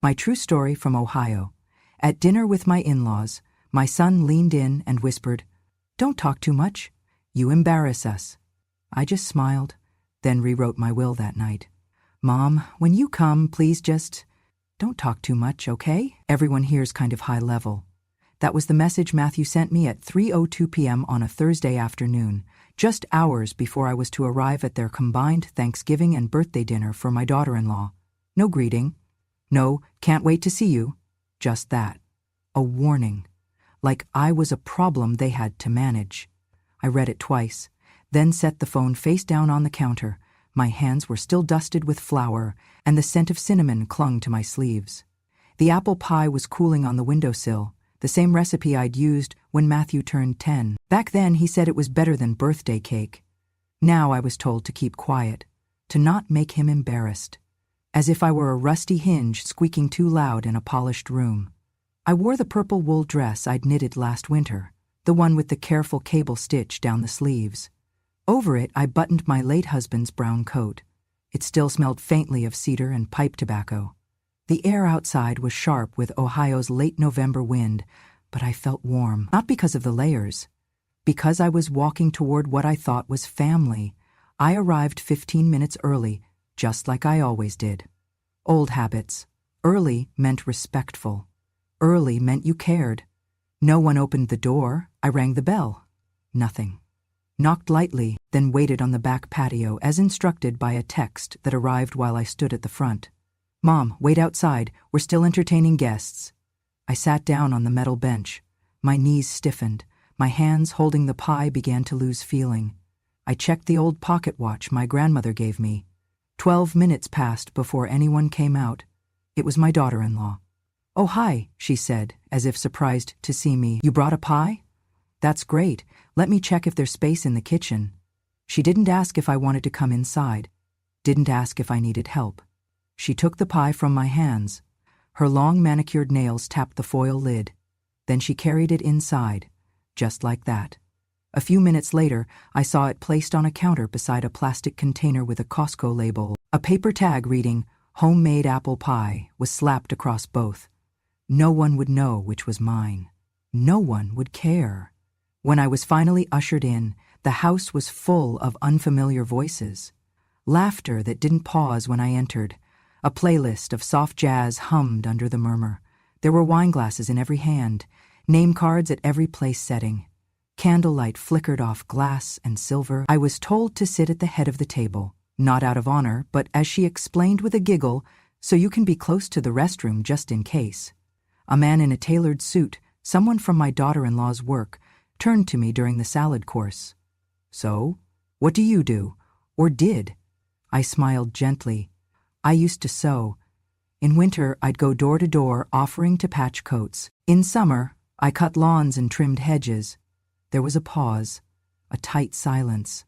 My true story from Ohio. At dinner with my in-laws, my son leaned in and whispered, "Don't talk too much. You embarrass us." I just smiled, then rewrote my will that night. "Mom, when you come, please just don't talk too much, okay?" Everyone here's kind of high level. That was the message Matthew sent me at 3:02 p.m. on a Thursday afternoon, just hours before I was to arrive at their combined Thanksgiving and birthday dinner for my daughter-in-law. No greeting. No, "can't wait to see you." Just that. A warning. Like I was a problem they had to manage. I read it twice, then set the phone face down on the counter. My hands were still dusted with flour, and the scent of cinnamon clung to my sleeves. The apple pie was cooling on the windowsill, the same recipe I'd used when Matthew turned 10. Back then, he said it was better than birthday cake. Now I was told to keep quiet, to not make him embarrassed, as if I were a rusty hinge squeaking too loud in a polished room. I wore the purple wool dress I'd knitted last winter, the one with the careful cable stitch down the sleeves. Over it, I buttoned my late husband's brown coat. It still smelled faintly of cedar and pipe tobacco. The air outside was sharp with Ohio's late November wind, but I felt warm, not because of the layers. Because I was walking toward what I thought was family. I arrived 15 minutes early, just like I always did. Old habits. Early meant respectful. Early meant you cared. No one opened the door. I rang the bell. Nothing. Knocked lightly, then waited on the back patio as instructed by a text that arrived while I stood at the front. "Mom, wait outside. We're still entertaining guests." I sat down on the metal bench. My knees stiffened. My hands holding the pie began to lose feeling. I checked the old pocket watch my grandmother gave me. 12 minutes passed before anyone came out. It was my daughter-in-law. "Oh, hi," she said, as if surprised to see me. "You brought a pie? That's great. Let me check if there's space in the kitchen." She didn't ask if I wanted to come inside. Didn't ask if I needed help. She took the pie from my hands. Her long manicured nails tapped the foil lid. Then she carried it inside, just like that. A few minutes later, I saw it placed on a counter beside a plastic container with a Costco label. A paper tag reading, "Homemade apple pie," was slapped across both. No one would know which was mine. No one would care. When I was finally ushered in, the house was full of unfamiliar voices. Laughter that didn't pause when I entered. A playlist of soft jazz hummed under the murmur. There were wine glasses in every hand, name cards at every place setting. Candlelight flickered off glass and silver. I was told to sit at the head of the table, not out of honor, but as she explained with a giggle, so you can be close to the restroom just in case. A man in a tailored suit, someone from my daughter-in-law's work, turned to me during the salad course. "So, what do you do? Or did?" I smiled gently. "I used to sew. In winter, I'd go door to door offering to patch coats. In summer, I cut lawns and trimmed hedges." There was a pause, a tight silence,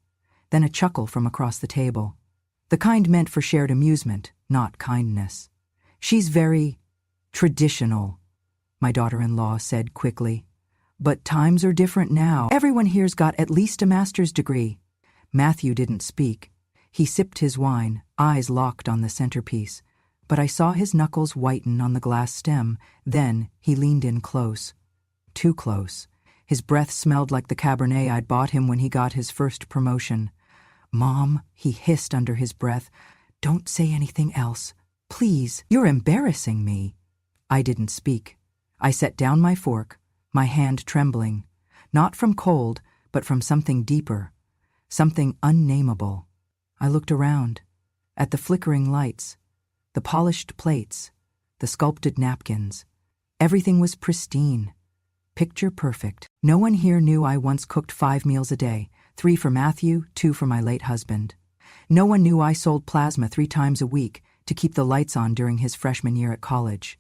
then a chuckle from across the table. The kind meant for shared amusement, not kindness. "She's very traditional," my daughter-in-law said quickly. "But times are different now. Everyone here's got at least a master's degree." Matthew didn't speak. He sipped his wine, eyes locked on the centerpiece. But I saw his knuckles whiten on the glass stem. Then he leaned in close. Too close. His breath smelled like the Cabernet I'd bought him when he got his first promotion. "Mom," he hissed under his breath, "don't say anything else. Please, you're embarrassing me." I didn't speak. I set down my fork, my hand trembling, not from cold, but from something deeper, something unnameable. I looked around, at the flickering lights, the polished plates, the sculpted napkins. Everything was pristine, picture perfect. No one here knew I once cooked 5 meals a day, 3 for Matthew, 2 for my late husband. No one knew I sold plasma 3 times a week to keep the lights on during his freshman year at college.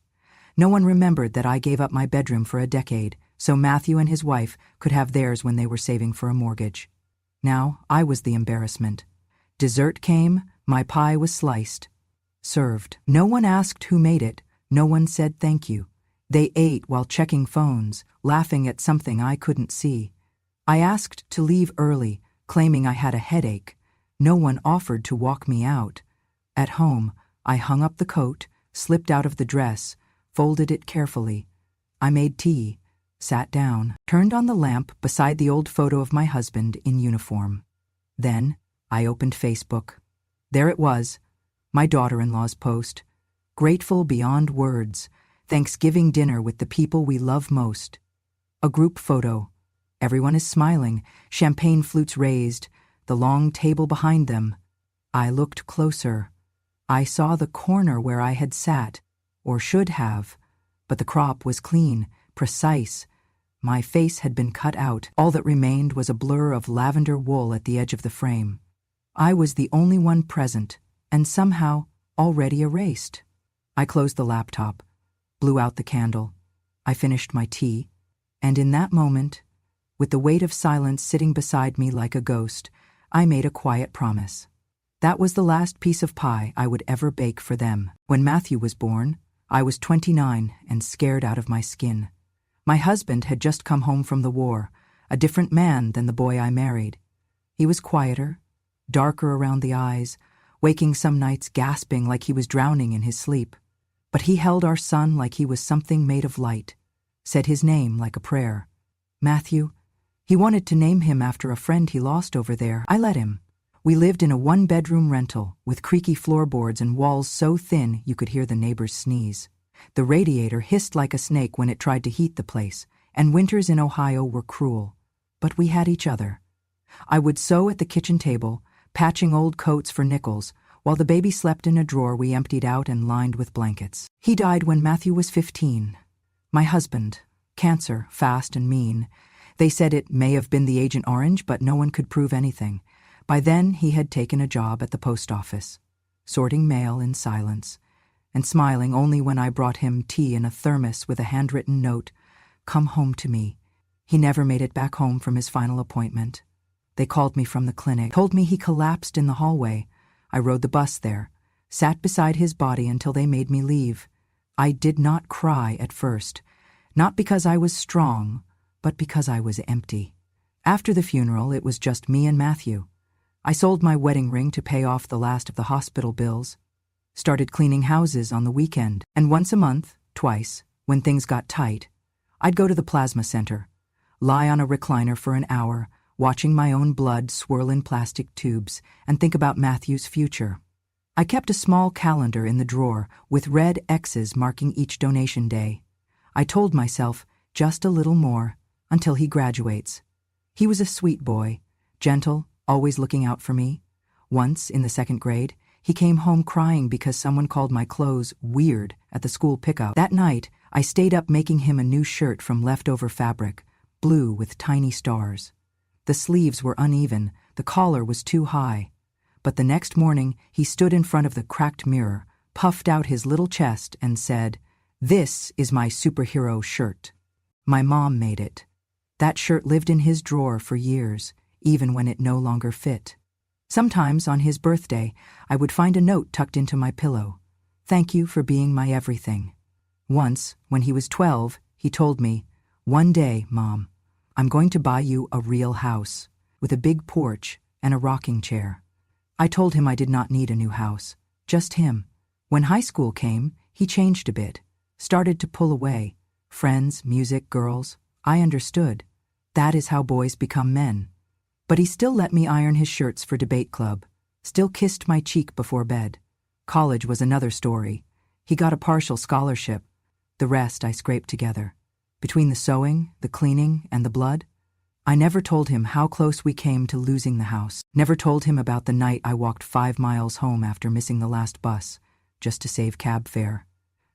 No one remembered that I gave up my bedroom for a decade so Matthew and his wife could have theirs when they were saving for a mortgage. Now I was the embarrassment. Dessert came, my pie was sliced, served. No one asked who made it, no one said thank you. They ate while checking phones, laughing at something I couldn't see. I asked to leave early, claiming I had a headache. No one offered to walk me out. At home, I hung up the coat, slipped out of the dress, folded it carefully. I made tea, sat down, turned on the lamp beside the old photo of my husband in uniform. Then I opened Facebook. There it was, my daughter-in-law's post. Grateful beyond words, Thanksgiving dinner with the people we love most. A group photo. Everyone is smiling, champagne flutes raised, the long table behind them. I looked closer. I saw the corner where I had sat, or should have, but the crop was clean, precise. My face had been cut out. All that remained was a blur of lavender wool at the edge of the frame. I was the only one present, and somehow already erased. I closed the laptop, blew out the candle. I finished my tea, and in that moment, with the weight of silence sitting beside me like a ghost, I made a quiet promise. That was the last piece of pie I would ever bake for them. When Matthew was born, I was 29 and scared out of my skin. My husband had just come home from the war, a different man than the boy I married. He was quieter, darker around the eyes, waking some nights gasping like he was drowning in his sleep. But he held our son like he was something made of light, said his name like a prayer. Matthew. He wanted to name him after a friend he lost over there. I let him. We lived in a one-bedroom rental with creaky floorboards and walls so thin you could hear the neighbors sneeze. The radiator hissed like a snake when it tried to heat the place, and winters in Ohio were cruel. But we had each other. I would sew at the kitchen table, patching old coats for nickels, while the baby slept in a drawer we emptied out and lined with blankets. He died when Matthew was 15. My husband, cancer, fast and mean. They said it may have been the Agent Orange, but no one could prove anything. By then, he had taken a job at the post office, sorting mail in silence, and smiling only when I brought him tea in a thermos with a handwritten note, "Come home to me." He never made it back home from his final appointment. They called me from the clinic, told me he collapsed in the hallway. I rode the bus there, sat beside his body until they made me leave. I did not cry at first, not because I was strong, but because I was empty. After the funeral, it was just me and Matthew. I sold my wedding ring to pay off the last of the hospital bills, started cleaning houses on the weekend, and once a month, twice, when things got tight, I'd go to the plasma center, lie on a recliner for an hour, watching my own blood swirl in plastic tubes, and think about Matthew's future. I kept a small calendar in the drawer with red X's marking each donation day. I told myself just a little more until he graduates. He was a sweet boy, gentle, always looking out for me. Once, in the 2nd grade, he came home crying because someone called my clothes weird at the school pickup. That night, I stayed up making him a new shirt from leftover fabric, blue with tiny stars. The sleeves were uneven, the collar was too high. But the next morning, he stood in front of the cracked mirror, puffed out his little chest, and said, "This is my superhero shirt." My mom made it. That shirt lived in his drawer for years, even when it no longer fit. Sometimes, on his birthday, I would find a note tucked into my pillow. "Thank you for being my everything." Once, when he was 12, he told me, "One day, Mom, I'm going to buy you a real house, with a big porch and a rocking chair." I told him I did not need a new house, just him. When high school came, he changed a bit, started to pull away. Friends, music, girls. I understood. That is how boys become men. But he still let me iron his shirts for debate club, still kissed my cheek before bed. College was another story. He got a partial scholarship. The rest I scraped together. Between the sewing, the cleaning, and the blood, I never told him how close we came to losing the house. Never told him about the night I walked 5 miles home after missing the last bus, just to save cab fare.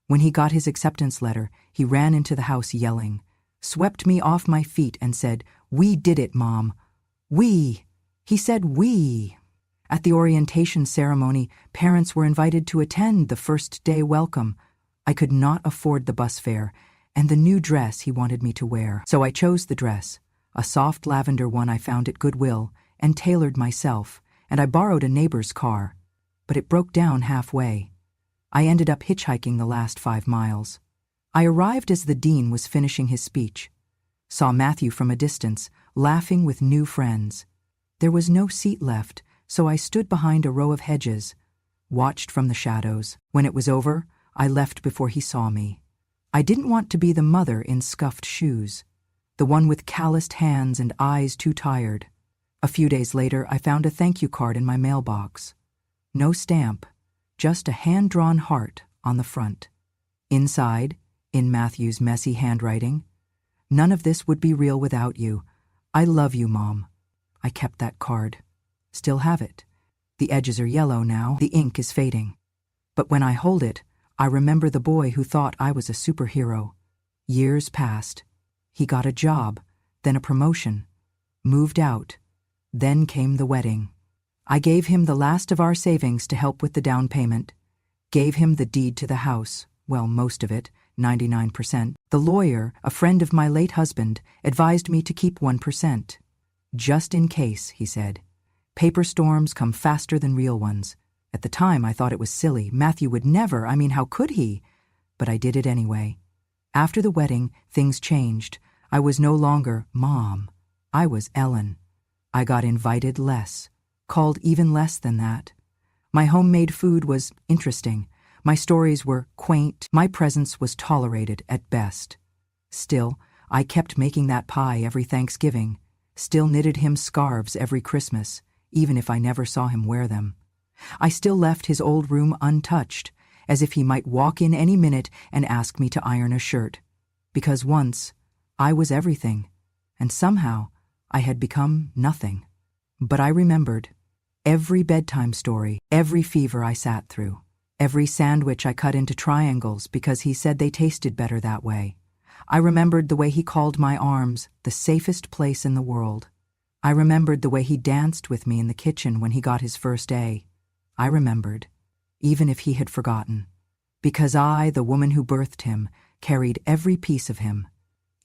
When he got his acceptance letter, he ran into the house yelling, swept me off my feet and said, "We did it, Mom. We." He said we. At the orientation ceremony, parents were invited to attend the first day welcome. I could not afford the bus fare and the new dress he wanted me to wear. So I chose the dress, a soft lavender one I found at Goodwill, and tailored myself, and I borrowed a neighbor's car. But it broke down halfway. I ended up hitchhiking the last 5 miles. I arrived as the dean was finishing his speech. Saw Matthew from a distance, laughing with new friends. There was no seat left, so I stood behind a row of hedges, watched from the shadows. When it was over, I left before he saw me. I didn't want to be the mother in scuffed shoes, the one with calloused hands and eyes too tired. A few days later, I found a thank you card in my mailbox. No stamp, just a hand-drawn heart on the front. Inside, in Matthew's messy handwriting, "None of this would be real without you. I love you, Mom." I kept that card. Still have it. The edges are yellow now, the ink is fading. But when I hold it, I remember the boy who thought I was a superhero. Years passed. He got a job, then a promotion, moved out. Then came the wedding. I gave him the last of our savings to help with the down payment. Gave him the deed to the house, well, most of it, 99%. The lawyer, a friend of my late husband, advised me to keep 1%. Just in case, he said. Paper storms come faster than real ones. At the time, I thought it was silly. Matthew would never, how could he? But I did it anyway. After the wedding, things changed. I was no longer Mom. I was Ellen. I got invited less, called even less than that. My homemade food was interesting. My stories were quaint. My presence was tolerated at best. Still, I kept making that pie every Thanksgiving. Still knitted him scarves every Christmas, even if I never saw him wear them. I still left his old room untouched, as if he might walk in any minute and ask me to iron a shirt. Because once, I was everything, and somehow I had become nothing. But I remembered every bedtime story, every fever I sat through, every sandwich I cut into triangles because he said they tasted better that way. I remembered the way he called my arms the safest place in the world. I remembered the way he danced with me in the kitchen when he got his first A. I remembered, even if he had forgotten, because I, the woman who birthed him, carried every piece of him,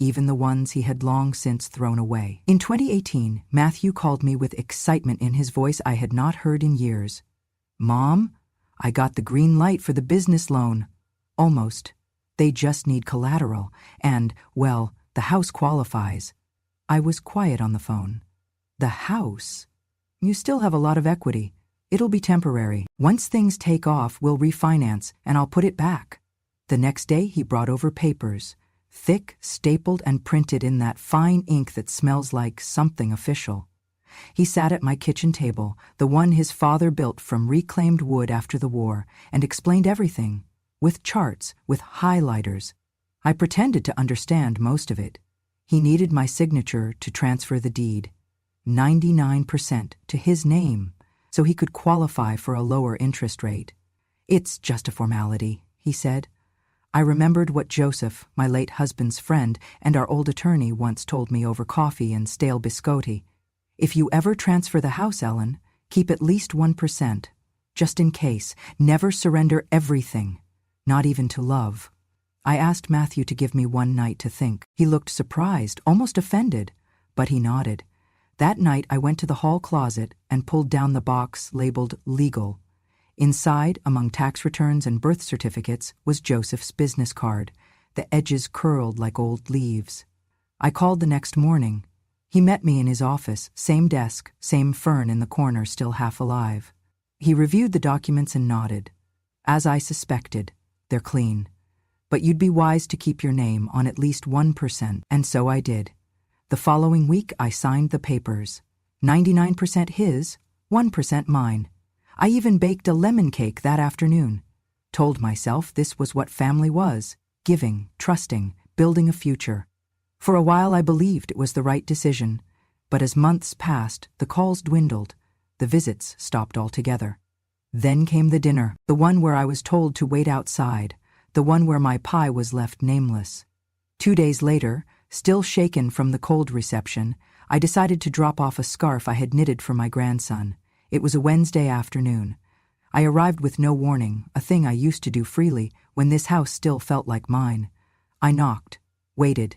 even the ones he had long since thrown away. In 2018, Matthew called me with excitement in his voice I had not heard in years. "Mom, I got the green light for the business loan." Almost. They just need collateral, and, well, the house qualifies. I was quiet on the phone. "The house? You still have a lot of equity. It'll be temporary. Once things take off, we'll refinance, and I'll put it back." The next day, he brought over papers, thick, stapled, and printed in that fine ink that smells like something official. He sat at my kitchen table, the one his father built from reclaimed wood after the war, and explained everything, with charts, with highlighters. I pretended to understand most of it. He needed my signature to transfer the deed, 99% to his name, so he could qualify for a lower interest rate. "It's just a formality," he said. I remembered what Joseph, my late husband's friend, and our old attorney once told me over coffee and stale biscotti. "If you ever transfer the house, Ellen, keep at least 1%, just in case. Never surrender everything, not even to love." I asked Matthew to give me one night to think. He looked surprised, almost offended, but he nodded. That night I went to the hall closet and pulled down the box labeled legal. Inside, among tax returns and birth certificates, was Joseph's business card, the edges curled like old leaves. I called the next morning. He met me in his office, same desk, same fern in the corner still half alive. He reviewed the documents and nodded. "As I suspected, they're clean. But you'd be wise to keep your name on at least 1%, and so I did. The following week I signed the papers. 99% his, 1% mine. I even baked a lemon cake that afternoon. Told myself this was what family was, giving, trusting, building a future. For a while I believed it was the right decision, but as months passed, the calls dwindled. The visits stopped altogether. Then came the dinner, the one where I was told to wait outside, the one where my pie was left nameless. 2 days later, still shaken from the cold reception, I decided to drop off a scarf I had knitted for my grandson. It was a Wednesday afternoon. I arrived with no warning, a thing I used to do freely when this house still felt like mine. I knocked, waited.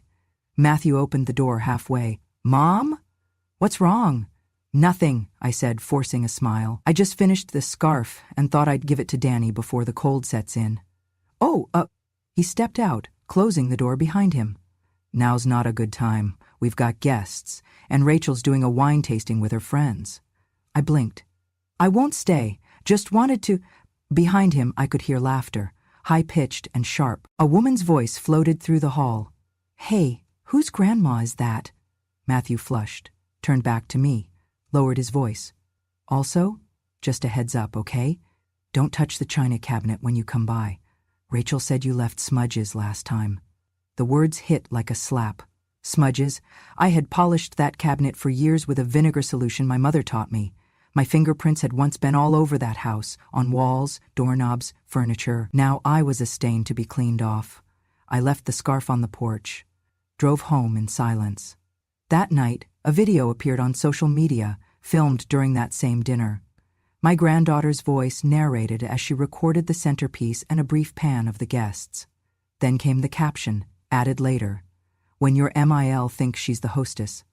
Matthew opened the door halfway. "Mom? What's wrong?" "Nothing," I said, forcing a smile. "I just finished this scarf and thought I'd give it to Danny before the cold sets in." "Oh, He stepped out, closing the door behind him. "Now's not a good time. We've got guests, and Rachel's doing a wine tasting with her friends." I blinked. "I won't stay. Just wanted to—" Behind him, I could hear laughter. high-pitched and sharp. A woman's voice floated through the hall. "Hey, whose grandma is that?" Matthew flushed, turned back to me, lowered his voice. "Also, just a heads up, okay? Don't touch the china cabinet when you come by. Rachel said you left smudges last time." The words hit like a slap. Smudges? I had polished that cabinet for years with a vinegar solution my mother taught me. My fingerprints had once been all over that house, on walls, doorknobs, furniture. Now I was a stain to be cleaned off. I left the scarf on the porch, drove home in silence. That night, a video appeared on social media, filmed during that same dinner. My granddaughter's voice narrated as she recorded the centerpiece and a brief pan of the guests. Then came the caption, added later, "When your MIL thinks she's the hostess."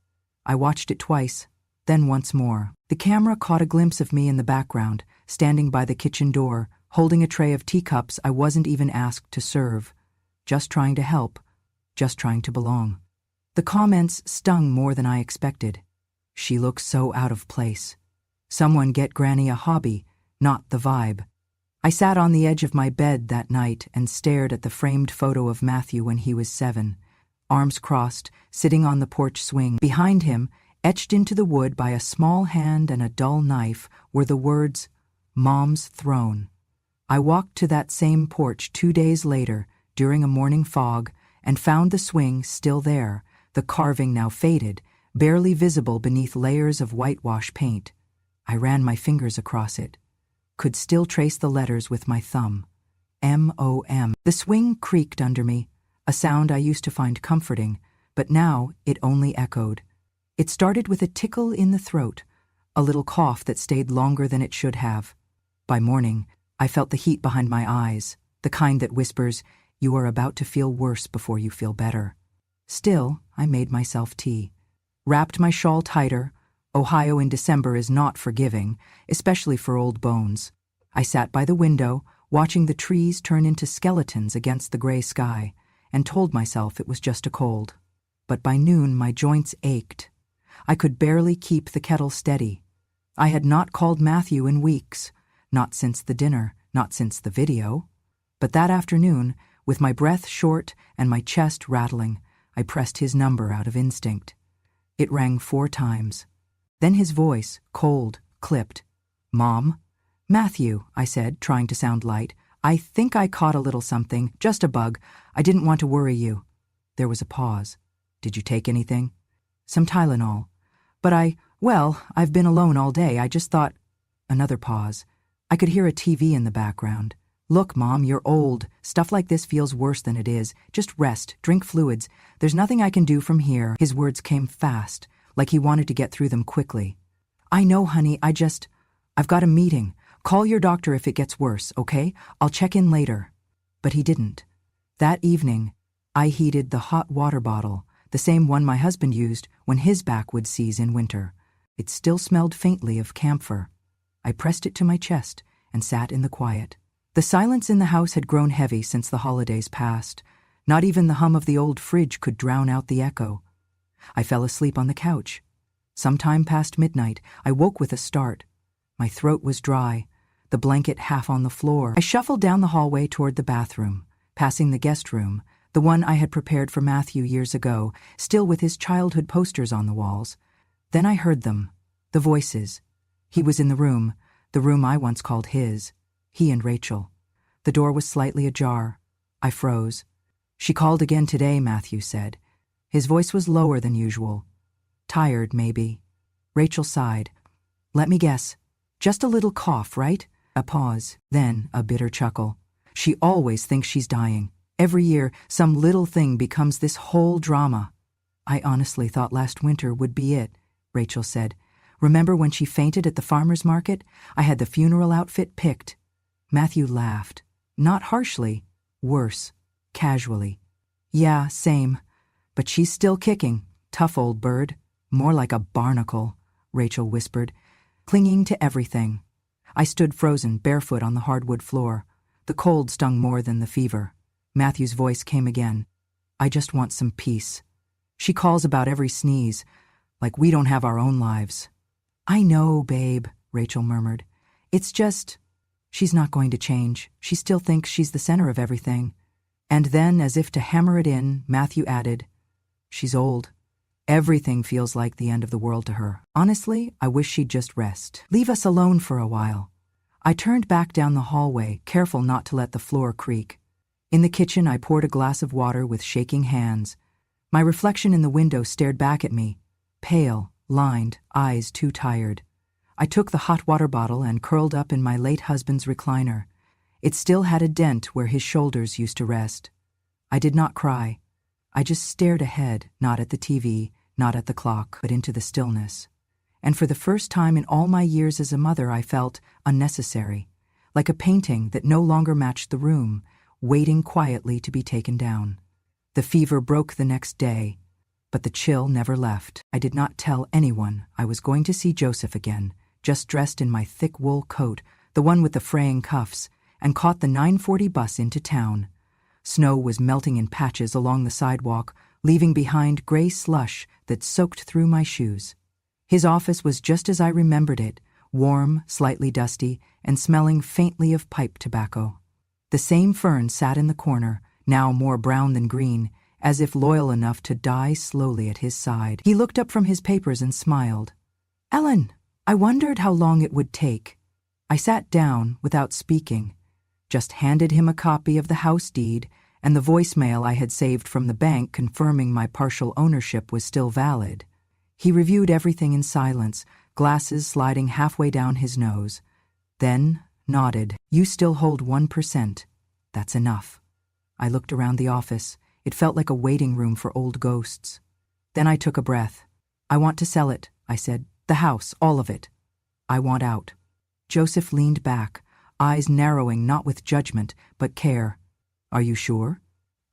I watched it twice, then once more. The camera caught a glimpse of me in the background, standing by the kitchen door, holding a tray of teacups I wasn't even asked to serve. Just trying to help, just trying to belong. The comments stung more than I expected. "She looks so out of place. Someone get Granny a hobby, not the vibe." I sat on the edge of my bed that night and stared at the framed photo of Matthew when he was 7, arms crossed, sitting on the porch swing. Behind him, etched into the wood by a small hand and a dull knife, were the words, "Mom's Throne." I walked to that same porch 2 days later, during a morning fog, and found the swing still there, the carving now faded, barely visible beneath layers of whitewash paint. I ran my fingers across it, could still trace the letters with my thumb. M-O-M. The swing creaked under me, a sound I used to find comforting, but now it only echoed. It started with a tickle in the throat, a little cough that stayed longer than it should have. By morning, I felt the heat behind my eyes, the kind that whispers, "You are about to feel worse before you feel better." Still, I made myself tea, wrapped my shawl tighter. Ohio in December is not forgiving, especially for old bones. I sat by the window, watching the trees turn into skeletons against the gray sky, and told myself it was just a cold. But by noon my joints ached. I could barely keep the kettle steady. I had not called Matthew in weeks, not since the dinner, not since the video. But that afternoon, with my breath short and my chest rattling, I pressed his number out of instinct. It rang 4 times. Then his voice, cold, clipped. "Mom?" "Matthew," I said, trying to sound light. "I think I caught a little something, just a bug. I didn't want to worry you." There was a pause. "Did you take anything?" "Some Tylenol. But I've been alone all day. I just thought—" Another pause. I could hear a TV in the background. "Look, Mom, you're old. Stuff like this feels worse than it is. Just rest, drink fluids. There's nothing I can do from here." His words came fast, like he wanted to get through them quickly. "I know, honey, I've got a meeting. Call your doctor if it gets worse, okay? I'll check in later." But he didn't. That evening, I heated the hot water bottle, the same one my husband used when his back would seize in winter. It still smelled faintly of camphor. I pressed it to my chest and sat in the quiet. The silence in the house had grown heavy since the holidays passed. Not even the hum of the old fridge could drown out the echo. I fell asleep on the couch. Sometime past midnight, I woke with a start. My throat was dry, the blanket half on the floor. I shuffled down the hallway toward the bathroom, passing the guest room, the one I had prepared for Matthew years ago, still with his childhood posters on the walls. Then I heard them, the voices. He was in the room I once called his. He and Rachel. The door was slightly ajar. I froze. "She called again today," Matthew said. His voice was lower than usual. "Tired, maybe." Rachel sighed. "Let me guess. Just a little cough, right?" A pause, then a bitter chuckle. "She always thinks she's dying. Every year, some little thing becomes this whole drama." "I honestly thought last winter would be it," Rachel said. "Remember when she fainted at the farmer's market? I had the funeral outfit picked." Matthew laughed. Not harshly, worse, casually. "Yeah, same. But she's still kicking. Tough old bird. More like a barnacle," Rachel whispered, clinging to everything. I stood frozen, barefoot on the hardwood floor. The cold stung more than the fever. Matthew's voice came again. "I just want some peace. She calls about every sneeze, like we don't have our own lives." "I know, babe," Rachel murmured. "It's just..." She's not going to change. She still thinks she's the center of everything. And then, as if to hammer it in, Matthew added, she's old. Everything feels like the end of the world to her. Honestly, I wish she'd just rest. Leave us alone for a while. I turned back down the hallway, careful not to let the floor creak. In the kitchen, I poured a glass of water with shaking hands. My reflection in the window stared back at me, pale, lined, eyes too tired. I took the hot water bottle and curled up in my late husband's recliner. It still had a dent where his shoulders used to rest. I did not cry. I just stared ahead, not at the TV, not at the clock, but into the stillness. And for the first time in all my years as a mother, I felt unnecessary, like a painting that no longer matched the room, waiting quietly to be taken down. The fever broke the next day, but the chill never left. I did not tell anyone I was going to see Joseph again, just dressed in my thick wool coat, the one with the fraying cuffs, and caught the 9:40 bus into town. Snow was melting in patches along the sidewalk, leaving behind gray slush that soaked through my shoes. His office was just as I remembered it, warm, slightly dusty, and smelling faintly of pipe tobacco. The same fern sat in the corner, now more brown than green, as if loyal enough to die slowly at his side. He looked up from his papers and smiled. "Ellen, I wondered how long it would take." I sat down without speaking, just handed him a copy of the house deed and the voicemail I had saved from the bank confirming my partial ownership was still valid. He reviewed everything in silence, glasses sliding halfway down his nose. Then nodded. "You still hold 1%. That's enough." I looked around the office. It felt like a waiting room for old ghosts. Then I took a breath. "I want to sell it," I said. "The house, all of it. I want out." Joseph leaned back, eyes narrowing not with judgment, but care. "Are you sure?"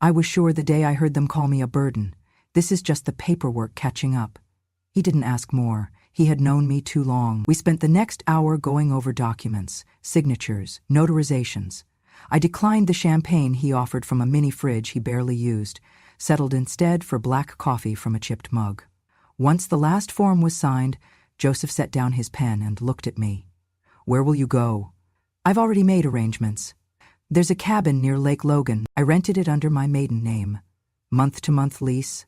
I was sure the day I heard them call me a burden. This is just the paperwork catching up. He didn't ask more. He had known me too long. We spent the next hour going over documents, signatures, notarizations. I declined the champagne he offered from a mini fridge he barely used, settled instead for black coffee from a chipped mug. Once the last form was signed, Joseph set down his pen and looked at me. "Where will you go?" "I've already made arrangements. There's a cabin near Lake Logan. I rented it under my maiden name. Month-to-month lease.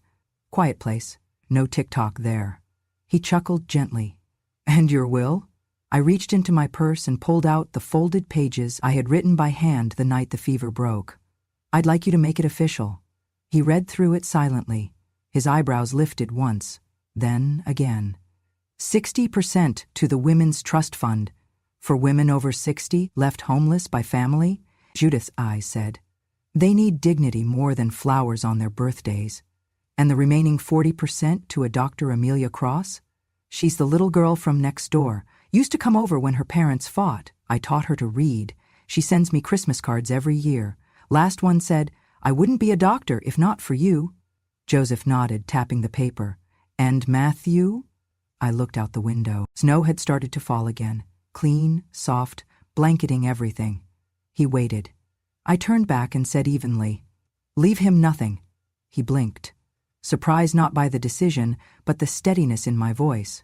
Quiet place. No TikTok there." He chuckled gently. "And your will?" I reached into my purse and pulled out the folded pages I had written by hand the night the fever broke. "I'd like you to make it official." He read through it silently. His eyebrows lifted once, then again. 60% to the Women's Trust Fund. For women over 60 left homeless by family, Judith's eyes said. They need dignity more than flowers on their birthdays. And the remaining 40% to a Dr. Amelia Cross? She's the little girl from next door. Used to come over when her parents fought. I taught her to read. She sends me Christmas cards every year. Last one said, "I wouldn't be a doctor if not for you." Joseph nodded, tapping the paper. "And Matthew?" I looked out the window. Snow had started to fall again. Clean, soft, blanketing everything. He waited. I turned back and said evenly, "Leave him nothing." He blinked. Surprised not by the decision, but the steadiness in my voice.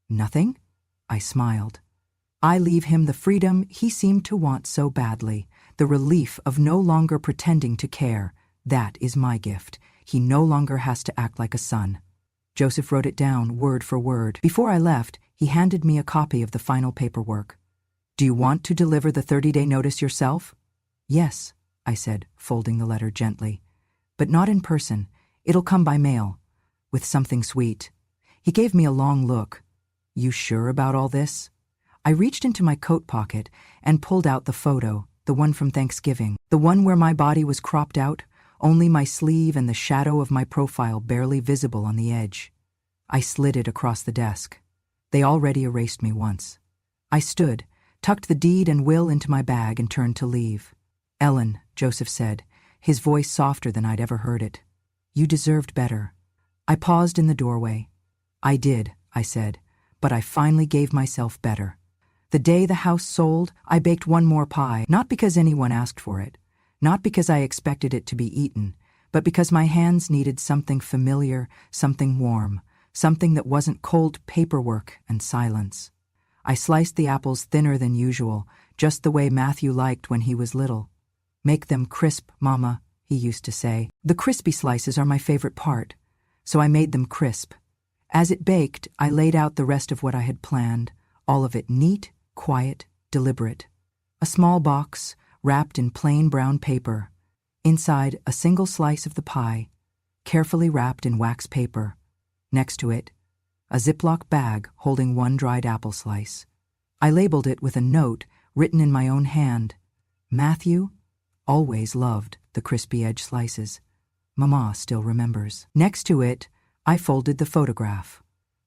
"Nothing?" I smiled. "I leave him the freedom he seemed to want so badly, the relief of no longer pretending to care. That is my gift. He no longer has to act like a son." Joseph wrote it down, word for word. Before I left, he handed me a copy of the final paperwork. "Do you want to deliver the 30-day notice yourself?" "Yes," I said, folding the letter gently. "But not in person. It'll come by mail. With something sweet." He gave me a long look. "You sure about all this?" I reached into my coat pocket and pulled out the photo, the one from Thanksgiving, the one where my body was cropped out, only my sleeve and the shadow of my profile barely visible on the edge. I slid it across the desk. They already erased me once. I stood, tucked the deed and will into my bag and turned to leave. "Ellen," Joseph said, his voice softer than I'd ever heard it. "You deserved better." I paused in the doorway. "I did," I said, "but I finally gave myself better." The day the house sold, I baked one more pie, not because anyone asked for it, not because I expected it to be eaten, but because my hands needed something familiar, something warm, something that wasn't cold paperwork and silence. I sliced the apples thinner than usual, just the way Matthew liked when he was little. "Make them crisp, Mama," he used to say. "The crispy slices are my favorite part." So I made them crisp. As it baked, I laid out the rest of what I had planned, all of it neat, quiet, deliberate. A small box, wrapped in plain brown paper. Inside, a single slice of the pie, carefully wrapped in wax paper. Next to it, a Ziploc bag holding one dried apple slice. I labeled it with a note written in my own hand. Matthew always loved the crispy edge slices. Mama still remembers. Next to it, I folded the photograph,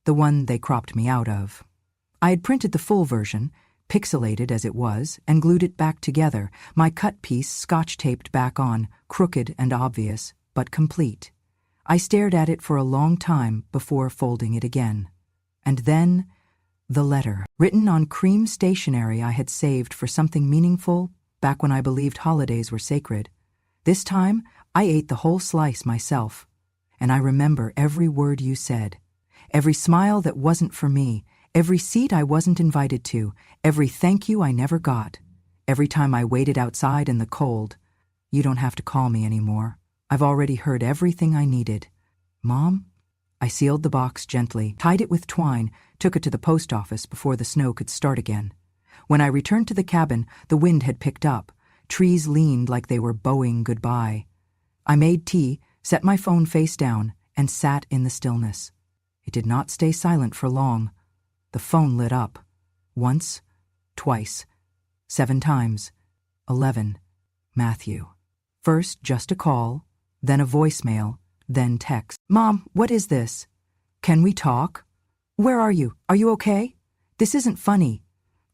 the one they cropped me out of. I had printed the full version, pixelated as it was, and glued it back together, my cut piece scotch-taped back on, crooked and obvious, but complete. I stared at it for a long time before folding it again. And then, the letter, written on cream stationery I had saved for something meaningful back when I believed holidays were sacred. This time, I ate the whole slice myself, and I remember every word you said, every smile that wasn't for me, every seat I wasn't invited to, every thank you I never got, every time I waited outside in the cold. "You don't have to call me anymore. I've already heard everything I needed. Mom?" I sealed the box gently, tied it with twine, took it to the post office before the snow could start again. When I returned to the cabin, the wind had picked up. Trees leaned like they were bowing goodbye. I made tea, set my phone face down, and sat in the stillness. It did not stay silent for long. The phone lit up. Once, twice, 7 times, 11. Matthew. First, just a call, then a voicemail, then text. "Mom, what is this? Can we talk? Where are you? Are you okay? This isn't funny."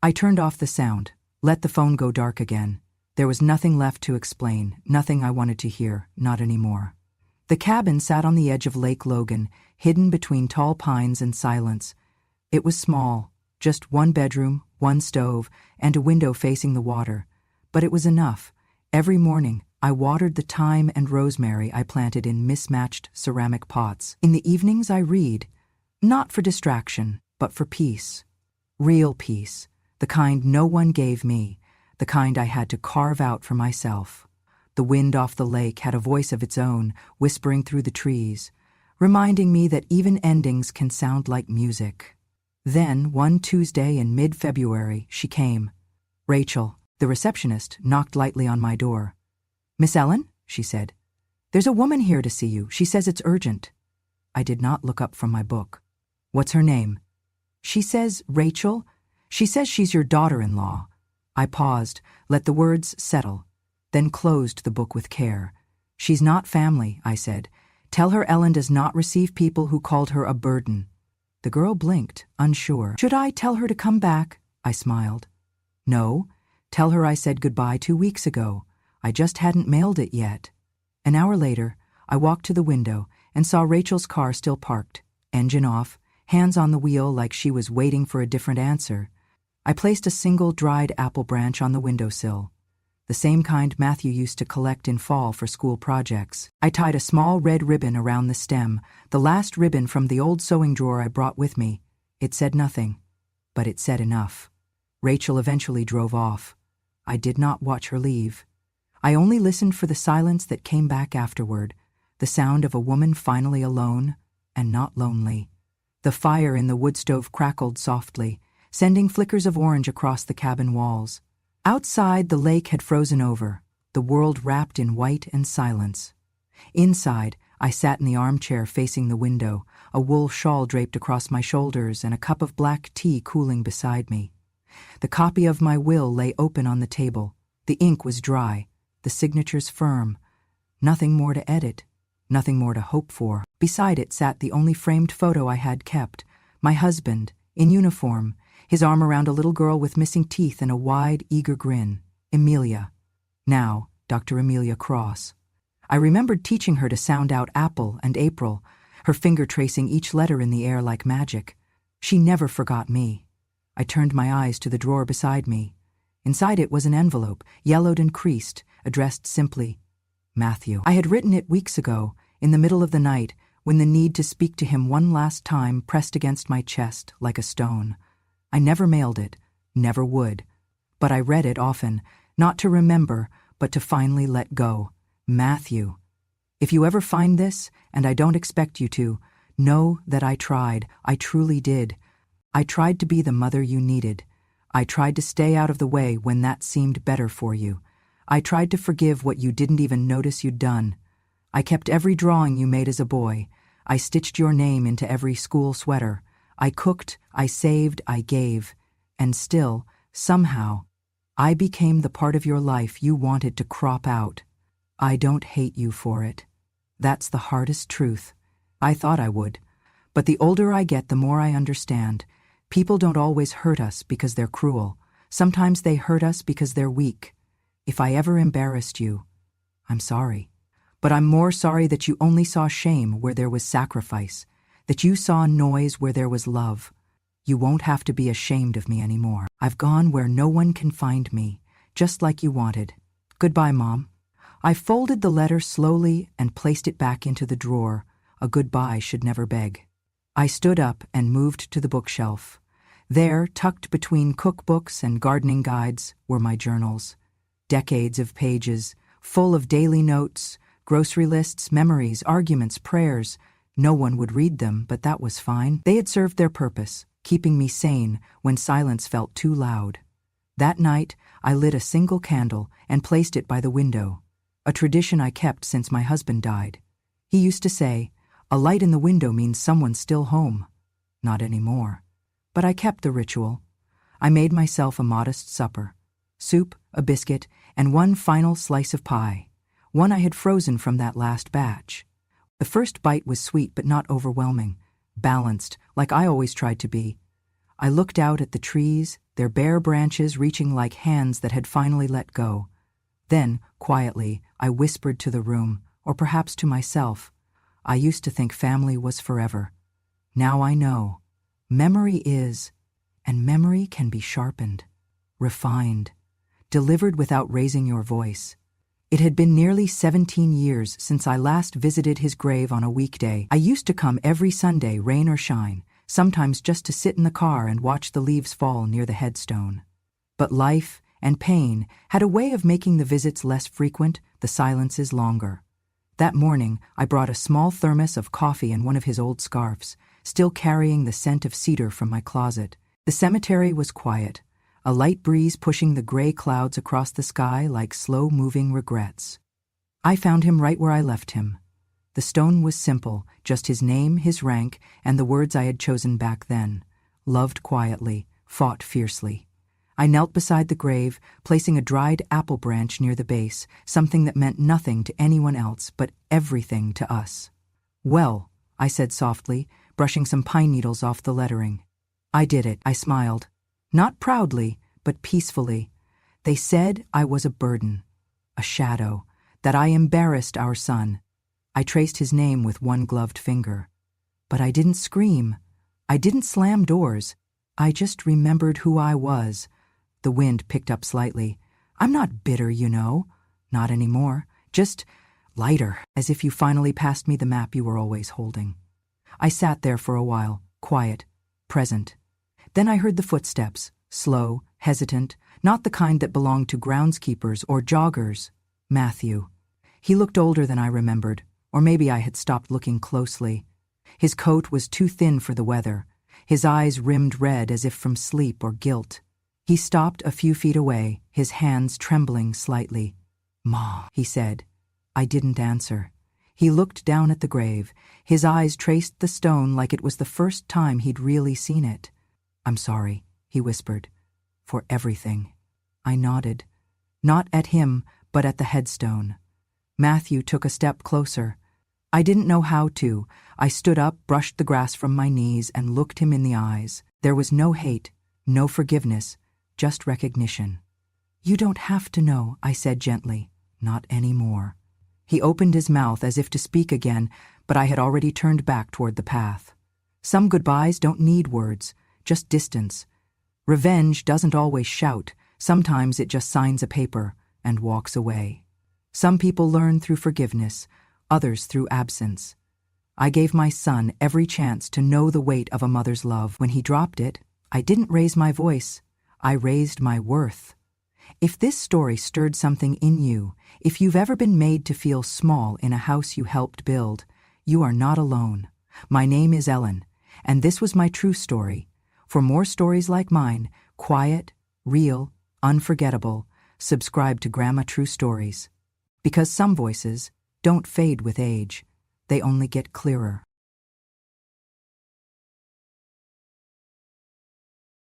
I turned off the sound, let the phone go dark again. There was nothing left to explain, nothing I wanted to hear, not anymore. The cabin sat on the edge of Lake Logan, hidden between tall pines and silence. It was small, just 1 bedroom, 1 stove, and a window facing the water. But it was enough. Every morning, I watered the thyme and rosemary I planted in mismatched ceramic pots. In the evenings, I read, not for distraction, but for peace. Real peace, the kind no one gave me, the kind I had to carve out for myself. The wind off the lake had a voice of its own, whispering through the trees, reminding me that even endings can sound like music. Then, one Tuesday in mid-February, she came. Rachel, the receptionist, knocked lightly on my door. "Miss Ellen?" she said. "There's a woman here to see you. She says it's urgent." I did not look up from my book. "What's her name?" "She says, Rachel. She says she's your daughter-in-law." I paused, let the words settle, then closed the book with care. "She's not family," I said. "Tell her Ellen does not receive people who called her a burden." The girl blinked, unsure. "Should I tell her to come back?" I smiled. "No. Tell her I said goodbye 2 weeks ago. I just hadn't mailed it yet." An hour later, I walked to the window and saw Rachel's car still parked, engine off, hands on the wheel like she was waiting for a different answer. I placed a single dried apple branch on the windowsill, the same kind Matthew used to collect in fall for school projects. I tied a small red ribbon around the stem, the last ribbon from the old sewing drawer I brought with me. It said nothing, but it said enough. Rachel eventually drove off. I did not watch her leave. I only listened for the silence that came back afterward, the sound of a woman finally alone and not lonely. The fire in the wood stove crackled softly, sending flickers of orange across the cabin walls. Outside, the lake had frozen over, the world wrapped in white and silence. Inside, I sat in the armchair facing the window, a wool shawl draped across my shoulders and a cup of black tea cooling beside me. The copy of my will lay open on the table. The ink was dry, the signatures firm. Nothing more to edit, nothing more to hope for. Beside it sat the only framed photo I had kept, my husband, in uniform, his arm around a little girl with missing teeth and a wide, eager grin. Amelia. Now, Dr. Amelia Cross. I remembered teaching her to sound out apple and April, her finger tracing each letter in the air like magic. She never forgot me. I turned my eyes to the drawer beside me. Inside it was an envelope, yellowed and creased, addressed simply, Matthew. I had written it weeks ago, in the middle of the night, when the need to speak to him one last time pressed against my chest like a stone. I never mailed it, never would. but I read it often, not to remember, but to finally let go. Matthew. If you ever find this, and I don't expect you to, know that I tried. I truly did. I tried to be the mother you needed. I tried to stay out of the way when that seemed better for you. I tried to forgive what you didn't even notice you'd done. I kept every drawing you made as a boy. I stitched your name into every school sweater. I cooked, I saved, I gave. And still, somehow, I became the part of your life you wanted to crop out. I don't hate you for it. That's the hardest truth. I thought I would. But the older I get, the more I understand. People don't always hurt us because they're cruel. Sometimes they hurt us because they're weak. If I ever embarrassed you, I'm sorry. But I'm more sorry that you only saw shame where there was sacrifice, that you saw noise where there was love. You won't have to be ashamed of me anymore. I've gone where no one can find me, just like you wanted. Goodbye, Mom. I folded the letter slowly and placed it back into the drawer. A goodbye should never beg. I stood up and moved to the bookshelf. There, tucked between cookbooks and gardening guides, were my journals. Decades of pages, full of daily notes, grocery lists, memories, arguments, prayers. No one would read them, but that was fine. They had served their purpose, keeping me sane when silence felt too loud. That night, I lit a single candle and placed it by the window, a tradition I kept since my husband died. He used to say, "A light in the window means someone's still home." Not anymore. But I kept the ritual. I made myself a modest supper. Soup, a biscuit, and one final slice of pie, one I had frozen from that last batch. The first bite was sweet but not overwhelming, balanced, like I always tried to be. I looked out at the trees, their bare branches reaching like hands that had finally let go. Then, quietly, I whispered to the room, or perhaps to myself, I used to think family was forever. Now I know. Memory is, and memory can be sharpened, refined, delivered without raising your voice. It had been nearly 17 years since I last visited his grave on a weekday. I used to come every Sunday, rain or shine, sometimes just to sit in the car and watch the leaves fall near the headstone. But life and pain had a way of making the visits less frequent, the silences longer. That morning, I brought a small thermos of coffee and one of his old scarves, still carrying the scent of cedar from my closet. The cemetery was quiet, a light breeze pushing the gray clouds across the sky like slow-moving regrets. I found him right where I left him. The stone was simple, just his name, his rank, and the words I had chosen back then. Loved quietly, fought fiercely. I knelt beside the grave, placing a dried apple branch near the base, something that meant nothing to anyone else but everything to us. "Well," I said softly, brushing some pine needles off the lettering. "I did it," I smiled. Not proudly, but peacefully. They said I was a burden, a shadow, that I embarrassed our son. I traced his name with one gloved finger. But I didn't scream. I didn't slam doors. I just remembered who I was. The wind picked up slightly. "I'm not bitter, you know. Not anymore. Just lighter, as if you finally passed me the map you were always holding." I sat there for a while, quiet, present. Then I heard the footsteps, slow, hesitant, not the kind that belonged to groundskeepers or joggers. Matthew. He looked older than I remembered, or maybe I had stopped looking closely. His coat was too thin for the weather, his eyes rimmed red as if from sleep or guilt. He stopped a few feet away, his hands trembling slightly. "Ma," he said. I didn't answer. He looked down at the grave. His eyes traced the stone like it was the first time he'd really seen it. "I'm sorry," he whispered, "for everything." I nodded. Not at him, but at the headstone. Matthew took a step closer. I didn't know how to. I stood up, brushed the grass from my knees, and looked him in the eyes. There was no hate, no forgiveness, just recognition. "You don't have to know," I said gently. "Not anymore." He opened his mouth as if to speak again, but I had already turned back toward the path. Some goodbyes don't need words, just distance. Revenge doesn't always shout. Sometimes it just signs a paper and walks away. Some people learn through forgiveness, others through absence. I gave my son every chance to know the weight of a mother's love. When he dropped it, I didn't raise my voice. I raised my worth. If this story stirred something in you, if you've ever been made to feel small in a house you helped build, you are not alone. My name is Ellen, and this was my true story. For more stories like mine, quiet, real, unforgettable, subscribe to Grandma True Stories. Because some voices don't fade with age, they only get clearer.